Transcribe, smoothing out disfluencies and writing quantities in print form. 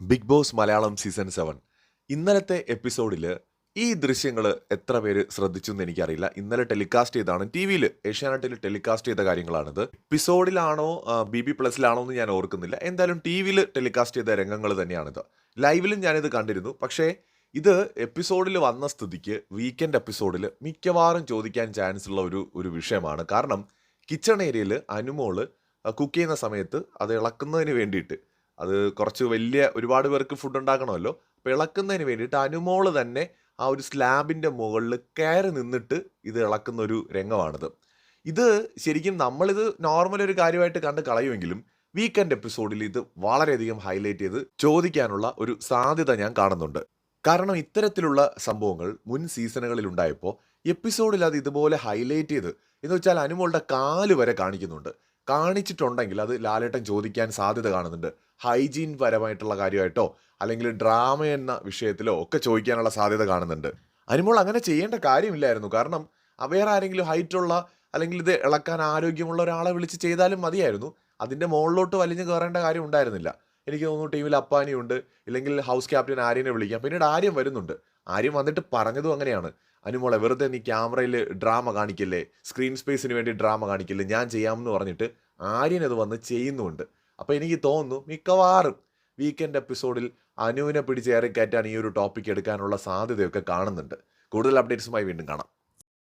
Big boss Malayalam season 7 ഇന്നലത്തെ എപ്പിസോഡിൽ ഈ ദൃശ്യങ്ങൾ എത്ര പേര് ശ്രദ്ധിച്ചു എന്ന് എനിക്കറിയില്ല. ഇന്നലെ ടെലികാസ്റ്റ് ചെയ്താണ്, ടി വിയിൽ ഏഷ്യാനെറ്റിൽ ടെലികാസ്റ്റ് ചെയ്ത കാര്യങ്ങളാണിത്. എപ്പിസോഡിലാണോ ബി ബി പ്ലസിലാണോ എന്ന് ഞാൻ ഓർക്കുന്നില്ല. എന്തായാലും ടി വിയിൽ ടെലികാസ്റ്റ് ചെയ്ത രംഗങ്ങൾ തന്നെയാണിത്. ലൈവിലും ഞാനിത് കണ്ടിരുന്നു. പക്ഷേ ഇത് എപ്പിസോഡിൽ വന്ന സ്ഥിതിക്ക് വീക്കെൻഡ് എപ്പിസോഡിൽ മിക്കവാറും ചോദിക്കാൻ ചാൻസ് ഉള്ള ഒരു വിഷയമാണ്. കാരണം കിച്ചൺ ഏരിയയിൽ അനുമോള് കുക്ക് ചെയ്യുന്ന സമയത്ത് അത് ഇളക്കുന്നതിന് വേണ്ടിയിട്ട്, അത് കുറച്ച് വലിയ ഒരുപാട് പേർക്ക് ഫുഡ് ഉണ്ടാക്കണമല്ലോ, അപ്പോൾ ഇളക്കുന്നതിന് വേണ്ടിയിട്ട് അനുമോള് തന്നെ ആ ഒരു സ്ലാബിൻ്റെ മുകളിൽ കയറി നിന്നിട്ട് ഇത് ഇളക്കുന്ന ഒരു രംഗമാണിത്. ഇത് ശരിക്കും നമ്മളിത് നോർമൽ ഒരു കാര്യമായിട്ട് കണ്ട് കളയുമെങ്കിലും വീക്കെൻഡ് എപ്പിസോഡിൽ ഇത് വളരെയധികം ഹൈലൈറ്റ് ചെയ്ത് ചോദിക്കാനുള്ള ഒരു സാധ്യത ഞാൻ കാണുന്നുണ്ട്. കാരണം ഇത്തരത്തിലുള്ള സംഭവങ്ങൾ മുൻ സീസണുകളിൽ ഉണ്ടായപ്പോൾ എപ്പിസോഡിൽ അത് ഇതുപോലെ ഹൈലൈറ്റ് ചെയ്ത്, എന്ന് വെച്ചാൽ അനുമോളുടെ കാല് വരെ കാണിച്ചിട്ടുണ്ടെങ്കിൽ അത് ലാലേട്ടൻ ചോദിക്കാൻ സാധ്യത കാണുന്നുണ്ട്. ഹൈജീൻ പരമായിട്ടുള്ള കാര്യമായിട്ടോ അല്ലെങ്കിൽ ഡ്രാമ എന്ന വിഷയത്തിലോ ഒക്കെ ചോദിക്കാനുള്ള സാധ്യത കാണുന്നുണ്ട്. അനുമോൾ അങ്ങനെ ചെയ്യേണ്ട കാര്യമില്ലായിരുന്നു. കാരണം വേറെ ആരെങ്കിലും ഹൈറ്റുള്ള അല്ലെങ്കിൽ ഇത് ഇളക്കാൻ ആരോഗ്യമുള്ള ഒരാളെ വിളിച്ച് ചെയ്താലും മതിയായിരുന്നു. അതിൻ്റെ മുകളിലോട്ട് വലിഞ്ഞു കയറേണ്ട കാര്യം ഉണ്ടായിരുന്നില്ല. എനിക്ക് തോന്നുന്നു ടീമിൽ അപ്പാനിയുണ്ട്, ഇല്ലെങ്കിൽ ഹൗസ് ക്യാപ്റ്റൻ ആര്യനെ വിളിക്കാം. പിന്നീട് ആര്യം വരുന്നുണ്ട്. ആര്യം വന്നിട്ട് പറഞ്ഞതും അങ്ങനെയാണ്, അനുമോളെ വെറുതെ നീ ക്യാമറയിൽ ഡ്രാമ കാണിക്കില്ലേ, സ്ക്രീൻ സ്പേസിന് വേണ്ടി ഡ്രാമ കാണിക്കില്ലേ, ഞാൻ ചെയ്യാമെന്ന് പറഞ്ഞിട്ട് ആര്യൻ അത് വന്ന് ചെയ്യുന്നുണ്ട്. അപ്പോൾ എനിക്ക് തോന്നുന്നു മിക്കവാറും വീക്കെൻഡ് എപ്പിസോഡിൽ അനുവിനെ പിടിച്ചേറി കയറ്റാൻ ഈ ഒരു ടോപ്പിക് എടുക്കാനുള്ള സാധ്യതയൊക്കെ കാണുന്നുണ്ട്. കൂടുതൽ അപ്ഡേറ്റ്സുമായി വീണ്ടും കാണാം.